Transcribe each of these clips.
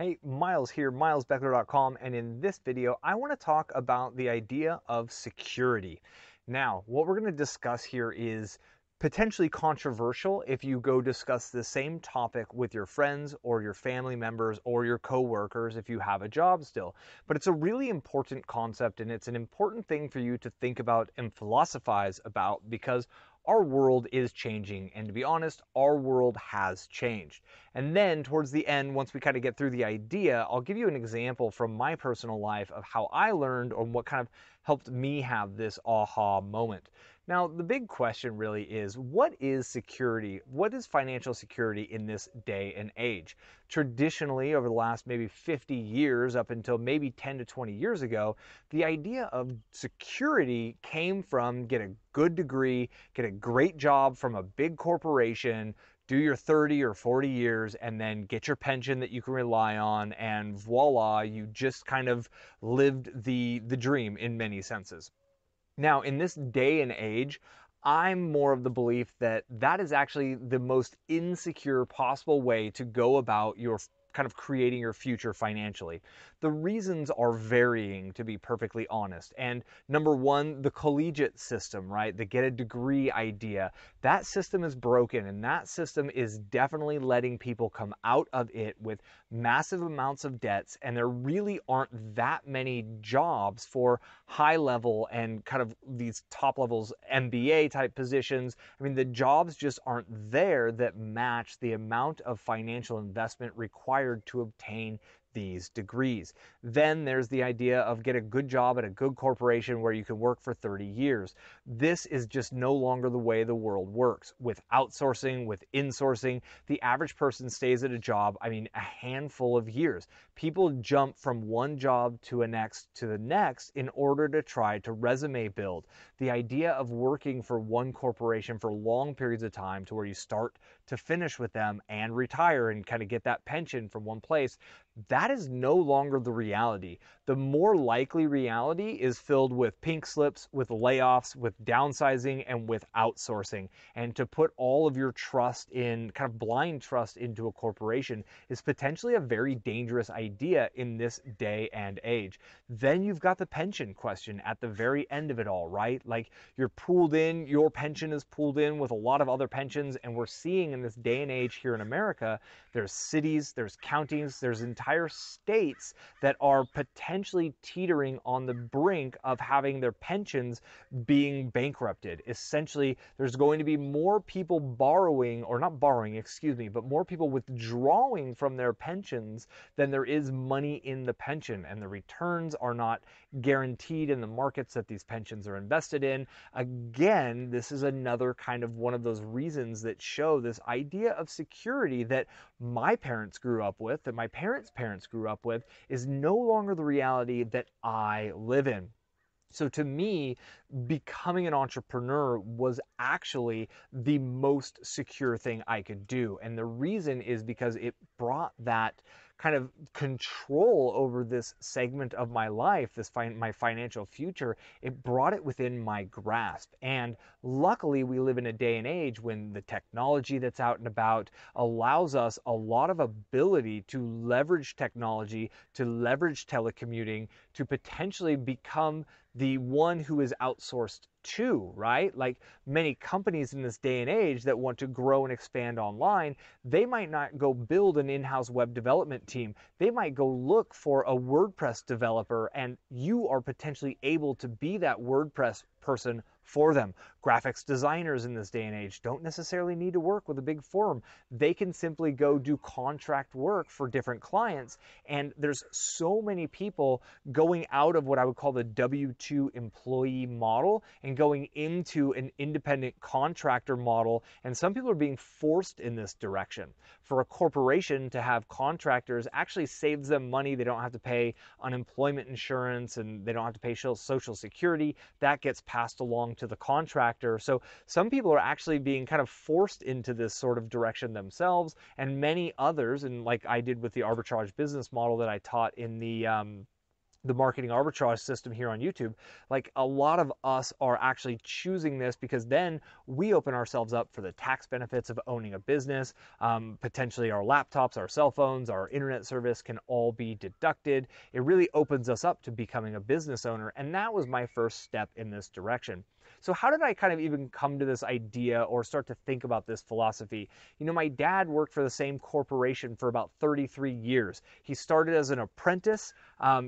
Hey, Miles here, milesbeckler.com, and in this video, I want to talk about the idea of security. Now, what we're going to discuss here is potentially controversial if you go discuss the same topic with your friends or your family members or your coworkers if you have a job still. But it's a really important concept, and it's an important thing for you to think about and philosophize about because our world is changing, and to be honest, our world has changed. And then towards the end, once we kind of get through the idea, I'll give you an example from my personal life of how I learned or what kind of helped me have this aha moment. Now, the big question really is, what is security? What is financial security in this day and age? Traditionally, over the last maybe 50 years, up until maybe 10 to 20 years ago, the idea of security came from get a good degree, get a great job from a big corporation, do your 30 or 40 years, and then get your pension that you can rely on, and voila, you just kind of lived the dream in many senses. Now, in this day and age, I'm more of the belief that that is actually the most insecure possible way to go about your kind of creating your future financially. The reasons are varying, to be perfectly honest. And number one, the collegiate system, right? The get a degree idea. That system is broken, and that system is definitely letting people come out of it with massive amounts of debts, and there really aren't that many jobs for high level and kind of these top levels MBA type positions. I mean, the jobs just aren't there that match the amount of financial investment required to obtain these degrees. Then there's the idea of get a good job at a good corporation where you can work for 30 years. This is just no longer the way the world works. With outsourcing, with insourcing, the average person stays at a job, a handful of years. People jump from one job to the next in order to try to resume build. The idea of working for one corporation for long periods of time to where you start to finish with them and retire and kind of get that pension from one place, that is no longer the reality. The more likely reality is filled with pink slips, with layoffs, with downsizing, and with outsourcing. And to put all of your trust in, kind of blind trust into a corporation is potentially a very dangerous idea in this day and age. Then you've got the pension question at the very end of it all, right? Like you're pooled in, your pension is pooled in with a lot of other pensions, and we're seeing in this day and age here in America, there's cities, there's counties, there's entire states that are potentially teetering on the brink of having their pensions being bankrupted. Essentially, there's going to be more people borrowing, or not borrowing, excuse me, but more people withdrawing from their pensions than there is money in the pension, and the returns are not guaranteed in the markets that these pensions are invested in. Again, this is another kind of one of those reasons that show this idea of security that my parents grew up with, that my parents' parents grew up with, is no longer the reality that I live in. So to me, becoming an entrepreneur was actually the most secure thing I could do. And the reason is because it brought that kind of control over this segment of my life, my financial future. It brought it within my grasp. And luckily, we live in a day and age when the technology that's out and about allows us a lot of ability to leverage technology, to leverage telecommuting, to potentially become the one who is outsourced to, right? Like many companies in this day and age that want to grow and expand online, they might not go build an in-house web development team. They might go look for a WordPress developer, and you are potentially able to be that WordPress person for them. Graphics designers in this day and age don't necessarily need to work with a big firm. They can simply go do contract work for different clients. And there's so many people going out of what I would call the W-2 employee model and going into an independent contractor model. And some people are being forced in this direction. For a corporation to have contractors actually saves them money. They don't have to pay unemployment insurance, and they don't have to pay Social Security. That gets passed along to the contractor. So some people are actually being kind of forced into this sort of direction themselves, and many others, and like I did with the arbitrage business model that I taught in the the marketing arbitrage system here on YouTube, like a lot of us are actually choosing this because then we open ourselves up for the tax benefits of owning a business. Potentially our laptops, our cell phones, our internet service can all be deducted. It really opens us up to becoming a business owner. And that was my first step in this direction. So how did I kind of even come to this idea or start to think about this philosophy? You know, my dad worked for the same corporation for about 33 years. He started as an apprentice.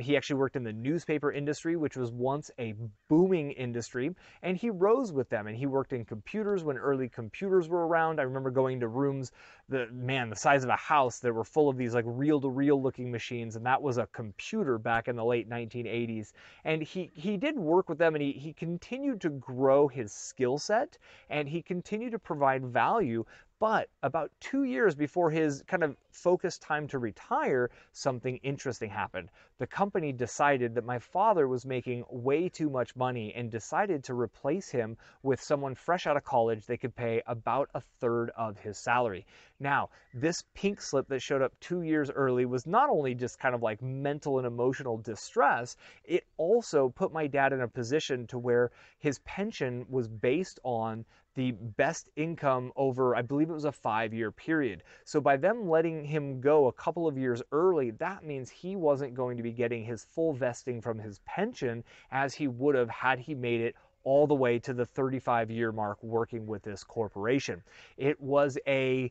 He actually worked in the newspaper industry, which was once a booming industry, and he rose with them. And he worked in computers when early computers were around. I remember going to rooms, the size of a house that were full of these like reel-to-reel looking machines, and that was a computer back in the late 1980s. And he did work with them, and he continued to grow his skill set, and he continued to provide value. But about 2 years before his kind of focused time to retire, something interesting happened. The company decided that my father was making way too much money and decided to replace him with someone fresh out of college they could pay about a third of his salary. Now, this pink slip that showed up 2 years early was not only just kind of like mental and emotional distress, it also put my dad in a position to where his pension was based on the best income over, I believe it was a 5-year period. So by them letting him go a couple of years early, that means he wasn't going to be getting his full vesting from his pension as he would have had he made it all the way to the 35-year mark working with this corporation. It was a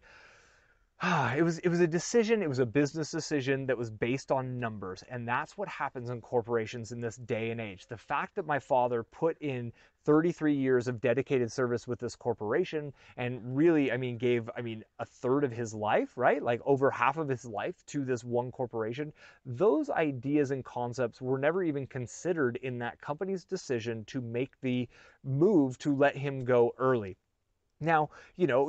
it was a decision, it was a business decision that was based on numbers, and that's what happens in corporations in this day and age. The fact that my father put in 33 years of dedicated service with this corporation and really, gave a third of his life, right? Like over half of his life to this one corporation. Those ideas and concepts were never even considered in that company's decision to make the move to let him go early. Now,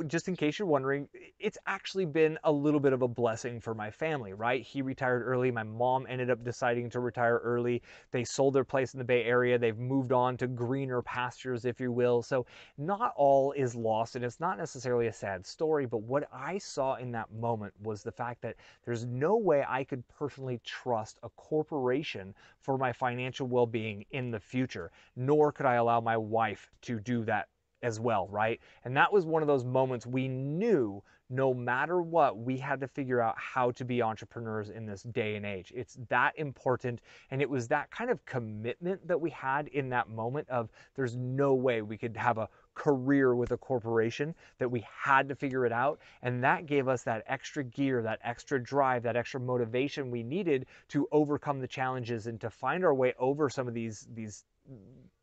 just in case you're wondering, it's actually been a little bit of a blessing for my family, right? He retired early. My mom ended up deciding to retire early. They sold their place in the Bay Area. They've moved on to greener pastures, if you will. So not all is lost, and it's not necessarily a sad story, but what I saw in that moment was the fact that there's no way I could personally trust a corporation for my financial well-being in the future, nor could I allow my wife to do that as well, right? And that was one of those moments we knew no matter what, we had to figure out how to be entrepreneurs in this day and age. It's that important, and it was that kind of commitment that we had in that moment of there's no way we could have a career with a corporation, that we had to figure it out, and that gave us that extra gear, that extra drive, that extra motivation we needed to overcome the challenges and to find our way over some of these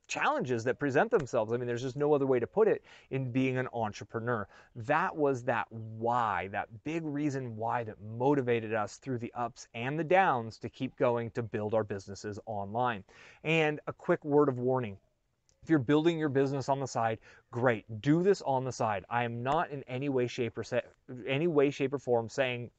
challenges that present themselves. There's just no other way to put it in being an entrepreneur. That was that why, that big reason why that motivated us through the ups and the downs to keep going to build our businesses online. And a quick word of warning. If you're building your business on the side, great. Do this on the side. I am not in any way, shape, or form saying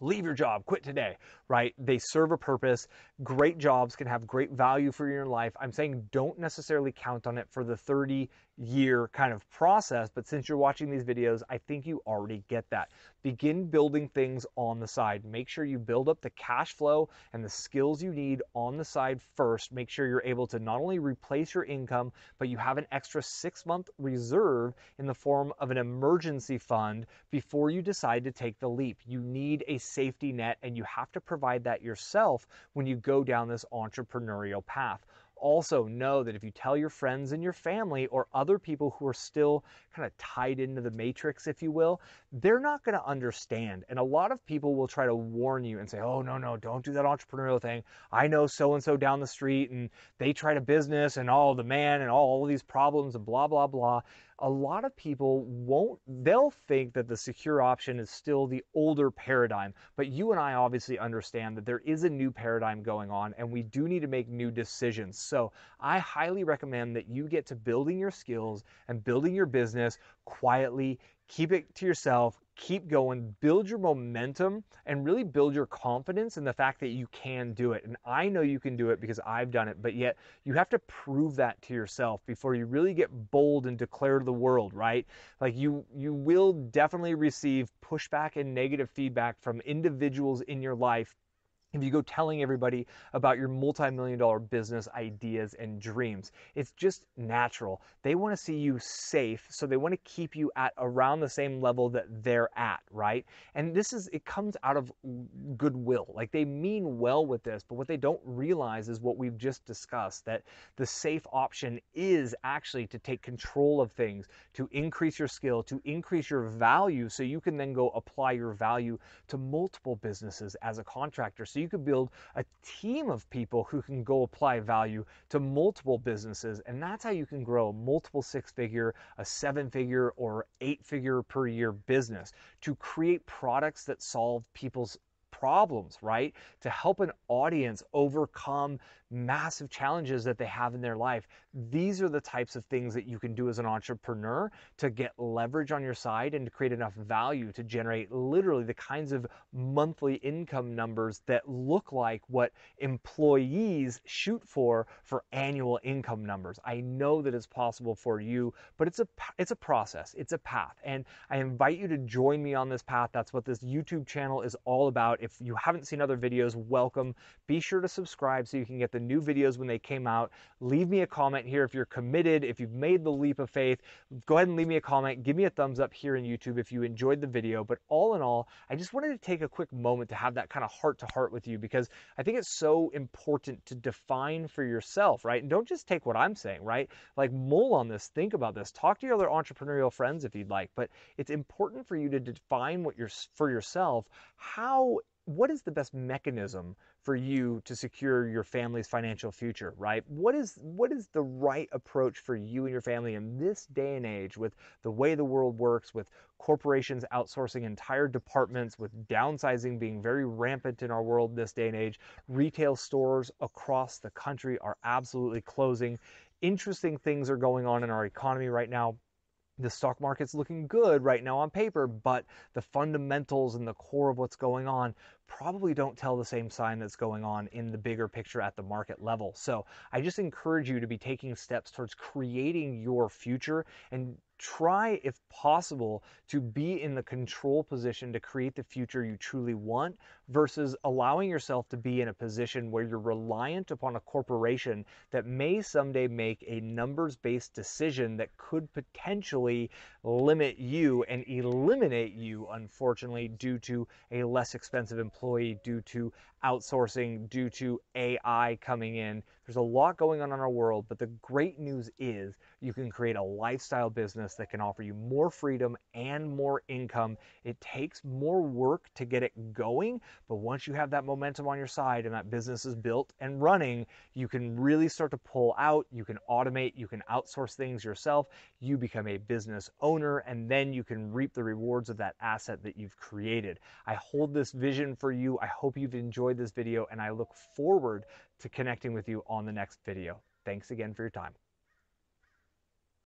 leave your job, quit today, right? They serve a purpose. Great jobs can have great value for your life. I'm saying don't necessarily count on it for the 30-year kind of process, but since you're watching these videos, I think you already get that. Begin building things on the side. Make sure you build up the cash flow and the skills you need on the side first. Make sure you're able to not only replace your income, but you have an extra 6-month reserve in the form of an emergency fund before you decide to take the leap. You need a safety net, and you have to provide that yourself when you go down this entrepreneurial path. Also know that if you tell your friends and your family or other people who are still kind of tied into the matrix, if you will, they're not going to understand. And a lot of people will try to warn you and say, oh, no, don't do that entrepreneurial thing. I know so-and-so down the street and they tried a business and all the man and all these problems and blah, blah, blah. A lot of people they'll think that the secure option is still the older paradigm, but you and I obviously understand that there is a new paradigm going on and we do need to make new decisions. So I highly recommend that you get to building your skills and building your business quietly. Keep it to yourself, keep going, build your momentum, and really build your confidence in the fact that you can do it. And I know you can do it because I've done it, but yet you have to prove that to yourself before you really get bold and declare to the world, right? Like you will definitely receive pushback and negative feedback from individuals in your life if you go telling everybody about your multi-million-dollar business ideas and dreams. It's just natural. They want to see you safe, so they want to keep you at around the same level that they're at, right? And it comes out of goodwill. Like, they mean well with this, but what they don't realize is what we've just discussed, that the safe option is actually to take control of things, to increase your skill, to increase your value, so you can then go apply your value to multiple businesses as a contractor. So you could build a team of people who can go apply value to multiple businesses, and that's how you can grow a multiple six-figure, a seven-figure, or eight-figure per year business, to create products that solve people's problems, right? To help an audience overcome massive challenges that they have in their life. These are the types of things that you can do as an entrepreneur to get leverage on your side and to create enough value to generate literally the kinds of monthly income numbers that look like what employees shoot for annual income numbers. I know that it's possible for you, but it's a process, it's a path, and I invite you to join me on this path. That's what this YouTube channel is all about. If you haven't seen other videos, welcome. Be sure to subscribe so you can get the new videos when they came out. Leave me a comment here if you're committed, if you've made the leap of faith. Go ahead and leave me a comment. Give me a thumbs up here in YouTube if you enjoyed the video. But all in all, I just wanted to take a quick moment to have that kind of heart-to-heart with you, because I think it's so important to define for yourself, right? And don't just take what I'm saying, right? Like, mull on this, think about this, talk to your other entrepreneurial friends if you'd like, but it's important for you to define for yourself what is the best mechanism for you to secure your family's financial future, right? What is the right approach for you and your family in this day and age, with the way the world works, with corporations outsourcing entire departments, with downsizing being very rampant in our world this day and age? Retail stores across the country are absolutely closing. Interesting things are going on in our economy right now. The stock market's looking good right now on paper, but the fundamentals and the core of what's going on probably don't tell the same sign that's going on in the bigger picture at the market level. So I just encourage you to be taking steps towards creating your future, and try, if possible, to be in the control position to create the future you truly want, versus allowing yourself to be in a position where you're reliant upon a corporation that may someday make a numbers-based decision that could potentially limit you and eliminate you, unfortunately, due to a less expensive employee, due to outsourcing, due to AI coming in. There's a lot going on in our world, but the great news is you can create a lifestyle business that can offer you more freedom and more income. It takes more work to get it going, but once you have that momentum on your side and that business is built and running, you can really start to pull out, you can automate, you can outsource things yourself, you become a business owner, and then you can reap the rewards of that asset that you've created. I hold this vision for you. I hope you've enjoyed this video, and I look forward to connecting with you on the next video. Thanks again for your time.